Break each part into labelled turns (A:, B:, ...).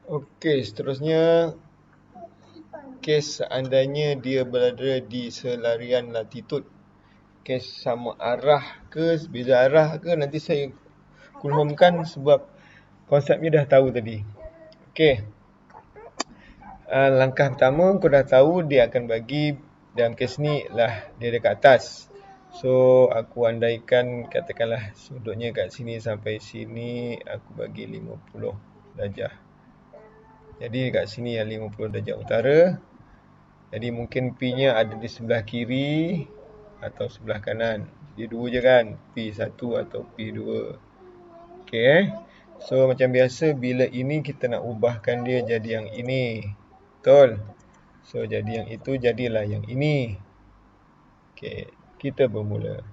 A: Okey, seterusnya kes seandainya dia berada di selarian latitud. Kes sama arah ke beza arah ke, nanti saya kulhumkan sebab konsepnya dah tahu tadi. Okey. Langkah pertama kau dah tahu dia akan bagi dalam kes ni lah dia dekat atas. So aku andaikan katakanlah sudutnya kat sini sampai sini aku bagi 50 darjah. Jadi kat sini yang 50 darjah utara. Jadi mungkin P-nya ada di sebelah kiri atau sebelah kanan. Dia dua je kan, P1 atau P2. Okey. So macam biasa bila ini kita nak ubahkan dia jadi yang ini. Betul? So jadi yang itu jadilah yang ini. Okey, kita bermula.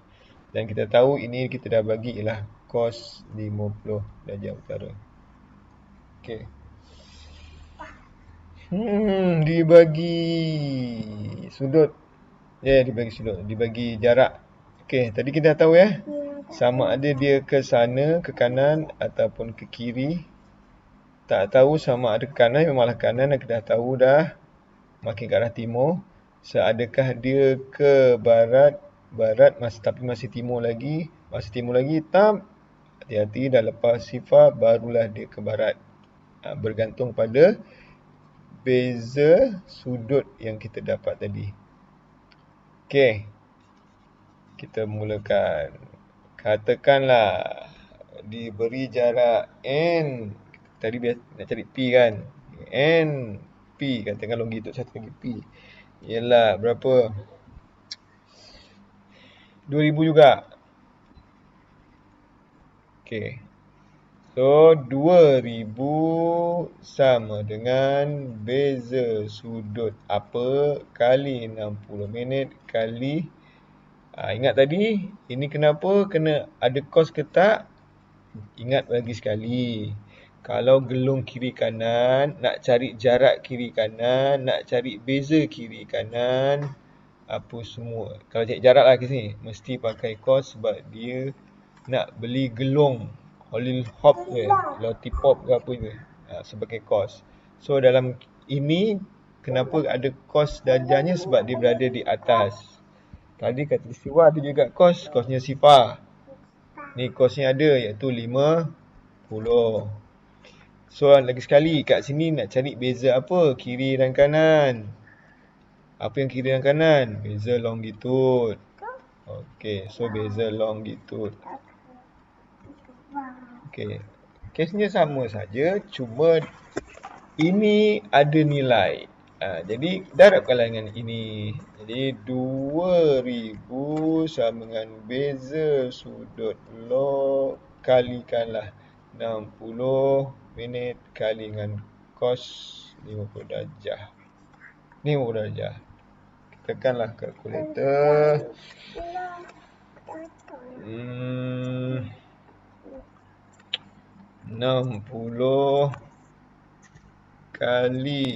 A: Dan kita tahu ini kita dah bagi ialah cos 50 darjah utara. Okey. Dibagi sudut. Dibagi sudut, dibagi jarak. Okey, tadi kita dah tahu ya. Sama ada dia ke sana, ke kanan ataupun ke kiri. Tak tahu sama ada ke kanan, memanglah kanan kita dah tahu dah. Makin ke arah timur. Seadakah dia ke barat, tapi masih timur lagi. Masih timur lagi, hati-hati dah lepas sifar barulah dia ke barat. Bergantung pada beza sudut yang kita dapat tadi. Okey. Kita mulakan. Katakanlah diberi jarak N. Tadi nak cari P kan. N P, katakan longitud satu lagi P. Ialah berapa? 2000 juga. Okey. So 2000 sama dengan beza sudut apa kali 60 minit kali ingat tadi ini kenapa kena ada cos ke tak? Ingat lagi sekali. Kalau gelung kiri kanan, nak cari jarak kiri kanan, nak cari beza kiri kanan, apa semua. Kalau cari jarak lah ke sini, mesti pakai cos sebab dia nak beli gelung Holil Hop ke, Lotipop ke apa ke, sebagai cos. So dalam ini, kenapa ada cos darjahnya? Sebab dia berada di atas. Tadi kata istiwa ada juga cos, cosnya sifar. Ni cosnya ada iaitu 50. So lagi sekali kat sini nak cari beza apa? Kiri dan kanan. Apa yang kiri dan kanan? Beza longitude. Okey, so beza longitude. Okey. Kesnya sama saja, cuma ini ada nilai. Jadi darabkanlah dengan ini. Jadi 2000 sama dengan beza sudut log kalikanlah 60 minit kali dengan cos 50 darjah. 50 darjah. Tekanlah kalkulator. 60 kali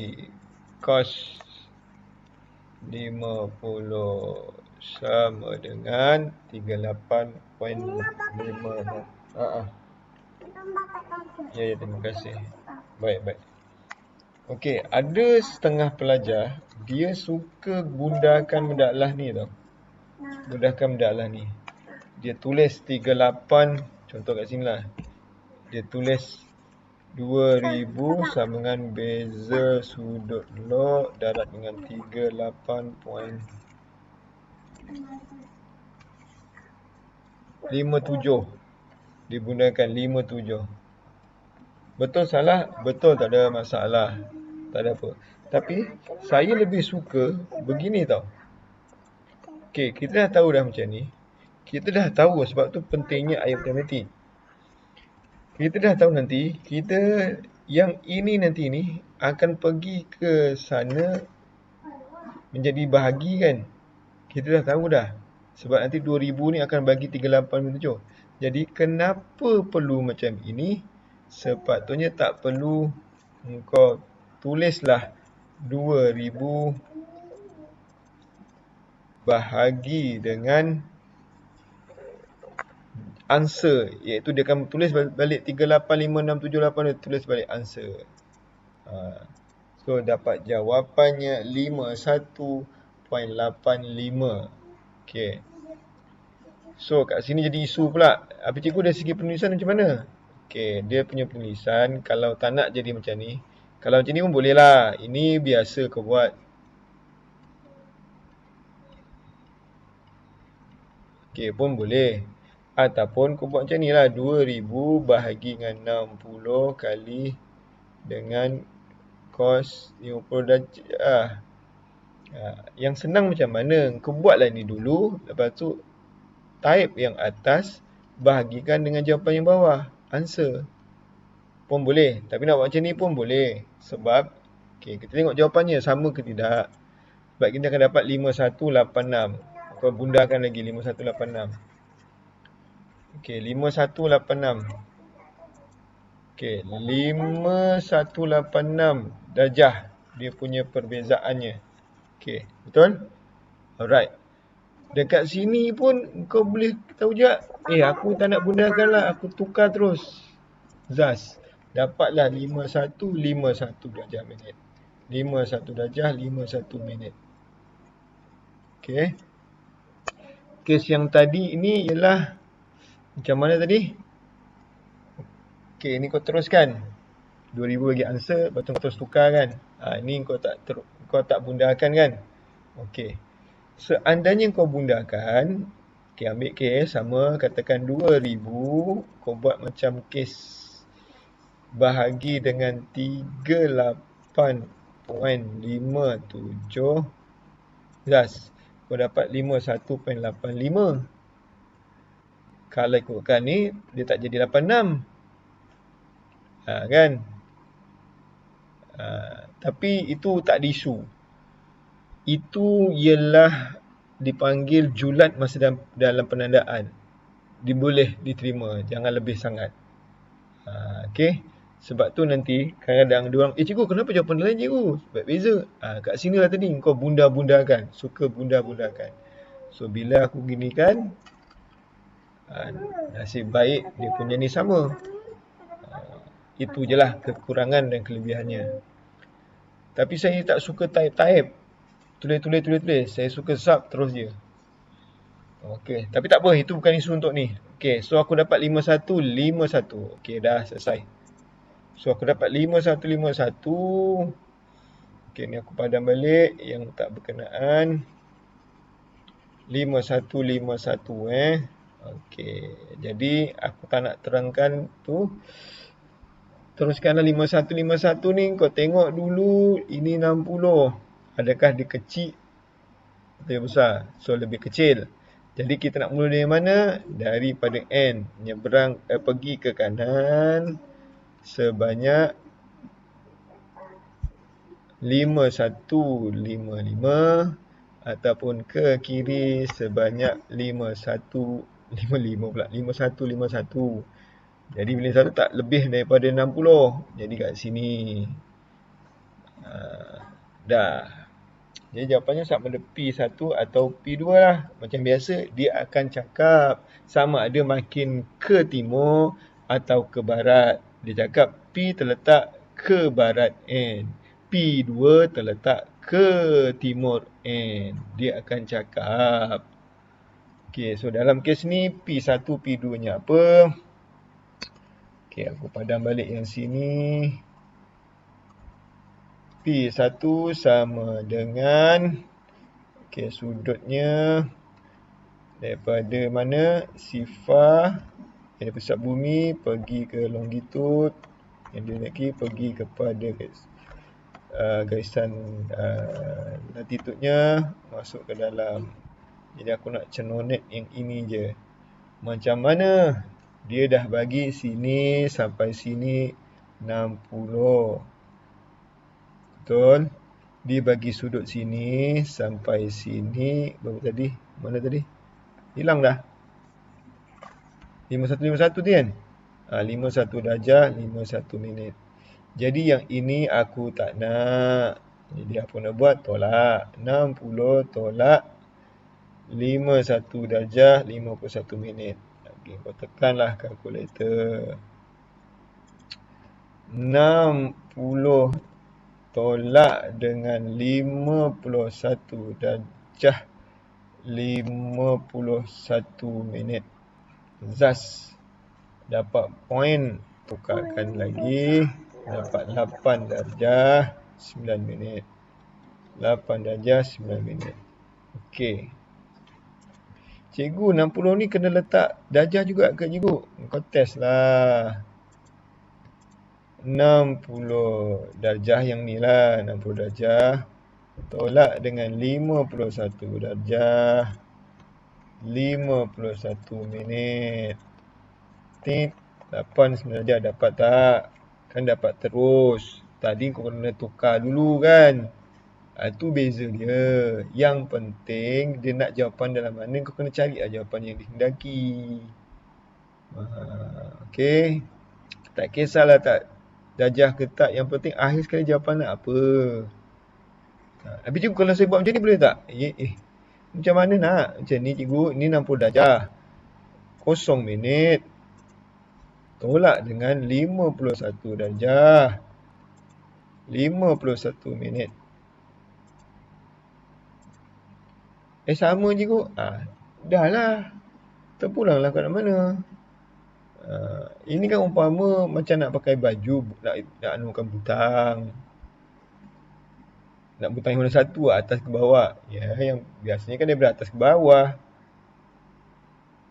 A: cos 50 sama dengan 38.56. Ya, terima kasih. Baik. Okey, ada setengah pelajar dia suka gundakan mendalah ni tau. Gundakan mendalah ni. Dia tulis 38, contoh kat sini lah. Dia tulis 2000 sama dengan beza sudut log darab dengan 38.57. Dia gunakan 57. Betul salah? Betul, tak ada masalah. Tak ada apa. Tapi saya lebih suka begini tau. Okey, kita dah tahu dah macam ni. Kita dah tahu sebab tu pentingnya ayat matematik. Kita dah tahu nanti, kita yang ini nanti ni akan pergi ke sana menjadi bahagi kan. Kita dah tahu dah. Sebab nanti 2000 ni akan bagi 38.7. Jadi kenapa perlu macam ini? Sepatutnya tak perlu kau tulislah 2000 bahagi dengan answer, iaitu dia akan tulis balik 385678, dia tulis balik answer. So dapat jawapannya 51.85. Okay. So kat sini jadi isu pula. Apa cikgu dari segi penulisan macam mana? Okay, dia punya penulisan kalau tak nak jadi macam ni. Kalau macam ni pun boleh lah. Ini biasa kau buat. Okay pun boleh. Ataupun kau buat macam ni lah. 2000 bahagi dengan 60 kali dengan cos 50 darjah. Yang senang macam mana? Kau buatlah ni dulu. Lepas tu type yang atas bahagikan dengan jawapan yang bawah. Answer. Pun boleh. Tapi nak buat macam ni pun boleh. Sebab okay, kita tengok jawapannya sama ke tidak. Sebab kita akan dapat 5186. Kau bundakan lagi 5186. Okay, 5186. Okay, 5186 darjah dia punya perbezaannya. Okay, betul? Alright. Dekat sini pun kau boleh tahu je. Aku tak nak bundakan lah. Aku tukar terus. Zas. Dapatlah 5151 darjah minit. 51 darjah 51 minit. Okay. Kes yang tadi ini ialah macam mana tadi? Okay, ini kau teruskan. 2000 bagi answer, lepas tu kau terus tukar kan. Ini kau tak bundakan kan. Okay. Seandainya kau bundakan, okay, ambil kes sama, katakan 2000, kau buat macam kes bahagi dengan 38.57. Jelas, kau dapat 51.85. Kalau ikutkan ni, dia tak jadi 86. Kan? Tapi itu tak diisu. Itu ialah dipanggil julat masa dalam penandaan. Dia boleh diterima, jangan lebih sangat. Okay. Sebab tu nanti kadang-kadang diorang, cikgu kenapa jawapan lain cikgu? Sebab beza. Kat sini lah tadi kau bunda-bundakan. Suka bunda-bundakan. So bila aku ginikan, nasib baik dia punya ni sama. Itu je lah kekurangan dan kelebihannya. Tapi saya tak suka type-type. Tulis. Saya suka sub terus je. Okay. Tapi tak apa. Itu bukan isu untuk ni. Okay. So aku dapat 5151. Okay. Dah selesai. So aku dapat 5151. Okay. Ni aku padam balik. Yang tak berkenaan. 5151 Okay. Jadi aku tak nak terangkan tu. Teruskanlah 5151 ni. Kau tengok dulu. Ini 60. Adakah dia kecil atau besar? So lebih kecil. Jadi kita nak mula dari mana? Daripada N. Nyebrang pergi ke kanan sebanyak 5155 ataupun ke kiri sebanyak 5155 pula. 5151. Jadi bila satu tak lebih daripada 60. Jadi kat sini. Dah. Jadi jawapannya sama ada P1 atau P2 lah. Macam biasa, dia akan cakap sama ada makin ke timur atau ke barat. Dia cakap P terletak ke barat N. P2 terletak ke timur N. Dia akan cakap. Okay, so dalam kes ni P1, P2 nya apa? Okay, aku padam balik yang sini. P1 sama dengan sudutnya daripada mana? Sifar dari pusat bumi pergi ke longitude, yang dia lagi pergi kepada garisan latitudenya masuk ke dalam. Jadi aku nak cenonet yang ini je. Macam mana? Dia dah bagi sini sampai sini 60. Betul. Dia bagi sudut sini sampai sini. Berapa tadi? Mana tadi? Hilang dah. 5151 tu kan? 51 darjah 51 minit. Jadi yang ini aku tak nak. Jadi apa nak buat? Tolak. 60 tolak 51 darjah 51 minit. Okay, kau tekanlah kalkulator. 60 tolak dengan 51 darjah 51 minit. Zaz dapat poin, tukarkan lagi, dapat 8 darjah 9 minit. 8 darjah 9 minit. Okey. Cikgu, 60 ni kena letak darjah juga ke cikgu? Kau test lah. 60 darjah yang ni lah, 60 darjah. Tolak dengan 51 darjah 51 minit. Tit, 8 darjah dapat tak? Kan dapat terus. Tadi kau kena tukar dulu kan? Itu beza dia. Yang penting dia nak jawapan dalam mana, kau kena cari lah jawapan yang dikehendaki. Okey. Tak kisahlah tak darjah ke tak, yang penting akhir sekali jawapan nak apa. Tapi cikgu, kalau saya buat macam ni boleh tak? Macam mana nak? Macam ni cikgu, ni 60 darjah 0 minit tolak dengan 51 darjah 51 minit. Sama cikgu. Dah lah. Terpulanglah kat mana. Ini kan umpama macam nak pakai baju, nak anukan butang. Nak butang yang warna satu, atas ke bawah. Ya, yang biasanya kan daripada atas ke bawah.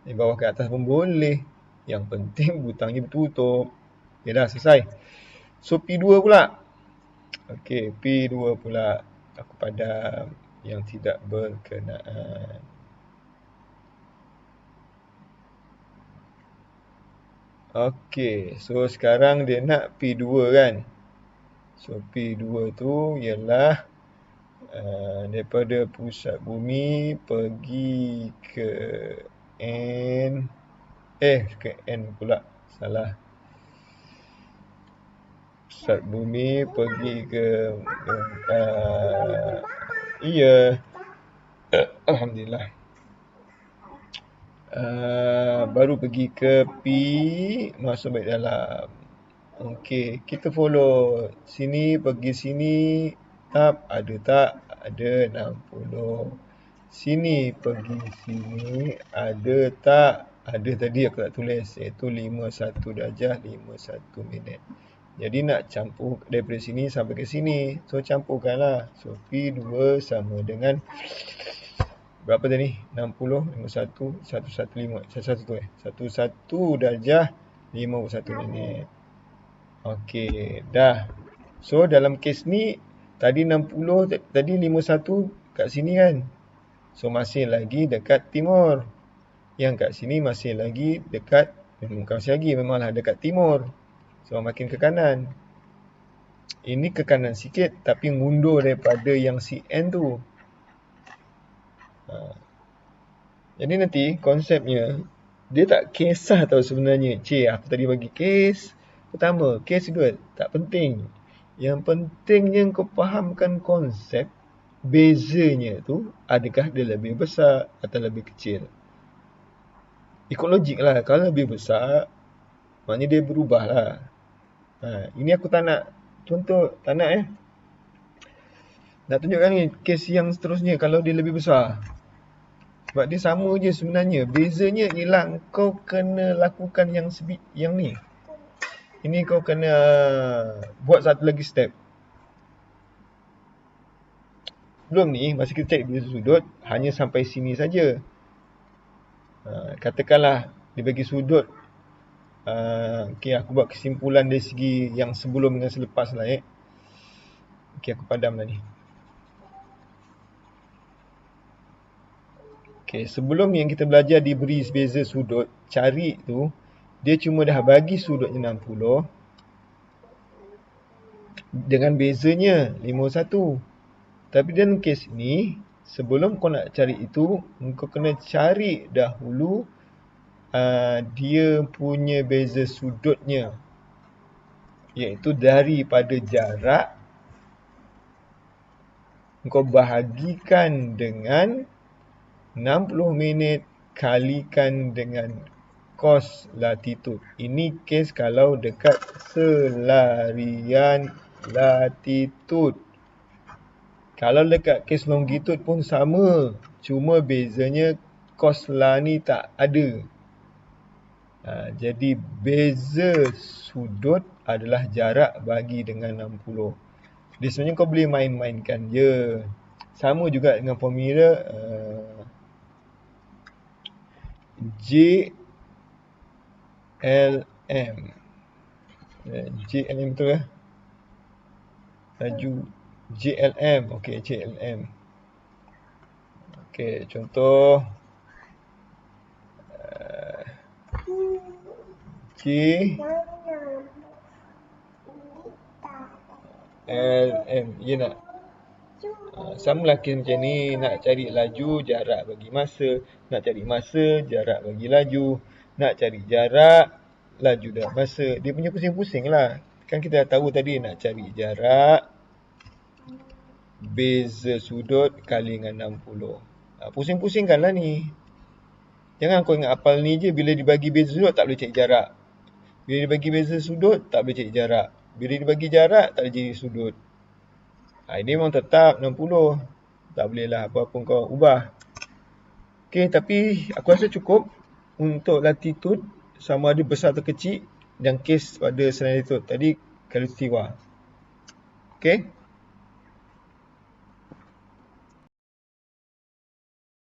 A: Dari bawah ke atas pun boleh. Yang penting butangnya bertutup. Okay, dah selesai. So, P2 pula. Okey, P2 pula. Aku padam yang tidak berkenaan. Okey, so sekarang dia nak P2 kan. So, P2 tu ialah daripada pusat bumi pergi ke N. Ke N pula. Salah. Pusat bumi pergi ke iya. Alhamdulillah. Baru pergi ke P, masuk balik dalam. Okey, kita follow sini pergi sini. Tap ada tak? Ada 60. Sini pergi sini ada tak? Ada, tadi aku tak tulis, iaitu 51 darjah 51 minit. Jadi nak campur daripada sini sampai ke sini. So campurkanlah. So P2 sama dengan berapa tadi? 60, 51, 115, 11 darjah 51 minit. Okey, dah. So dalam kes ni tadi 60, tadi 51 kat sini kan. So masih lagi dekat timur. Yang kat sini masih lagi dekat, masih lagi memanglah dekat timur. So makin ke kanan. Ini ke kanan sikit tapi mundur daripada yang CN tu. Jadi nanti konsepnya dia tak kisah tau sebenarnya. Aku tadi bagi kes pertama, kes kedua, tak penting. Yang pentingnya kau fahamkan konsep bezanya tu, adakah dia lebih besar atau lebih kecil. Ikut logik lah. Kalau lebih besar, maknanya dia berubah lah. Ini aku tak nak contoh, tak nak nak tunjukkan ni kes yang seterusnya kalau dia lebih besar. Sebab dia sama je sebenarnya. Bezanya ialah kau kena lakukan yang ni. Ini kau kena buat satu lagi step. Belum ni, masa kita cari beza sudut, hanya sampai sini saja. Katakanlah dia bagi sudut. Okey, aku buat kesimpulan dari segi yang sebelum dengan selepas lah. Okey, aku padam lah ni. Okey, sebelum yang kita belajar diberi beza sudut, cari tu, dia cuma dah bagi sudutnya 60 dengan bezanya 51. Tapi dalam kes ni, sebelum kau nak cari itu, kau kena cari dahulu dia punya beza sudutnya, iaitu daripada jarak kau bahagikan dengan 60 minit kalikan dengan cos latitude. Ini kes kalau dekat selarian latitude. Kalau dekat kes longitude pun sama. Cuma bezanya cos la ni tak ada. Jadi beza sudut adalah jarak bagi dengan 60. Dia sebenarnya kau boleh main-mainkan je. Sama juga dengan formula JLM. JLM betul lah. Laju JLM. Okey, JLM. Okey, contoh JLM. Ya nak? Sama lah kes macam ni. Nak cari laju, jarak bagi masa. Nak cari masa, jarak bagi laju. Nak cari jarak, laju dan masa. Dia punya pusing-pusing lah. Kan kita dah tahu tadi nak cari jarak, beza sudut kali dengan 60. Pusing-pusingkan lah ni. Jangan kau ingat hafal ni je. Bila dibagi beza sudut tak boleh cari jarak. Bila dibagi beza sudut tak boleh cari jarak. Bila dibagi jarak tak boleh jadi sudut. Ini memang tetap 60. Tak boleh lah apa-apa kau ubah. Okey, tapi aku rasa cukup untuk latitude sama ada besar atau kecil dan kes pada selain itu. Tadi khatulistiwa. Okey.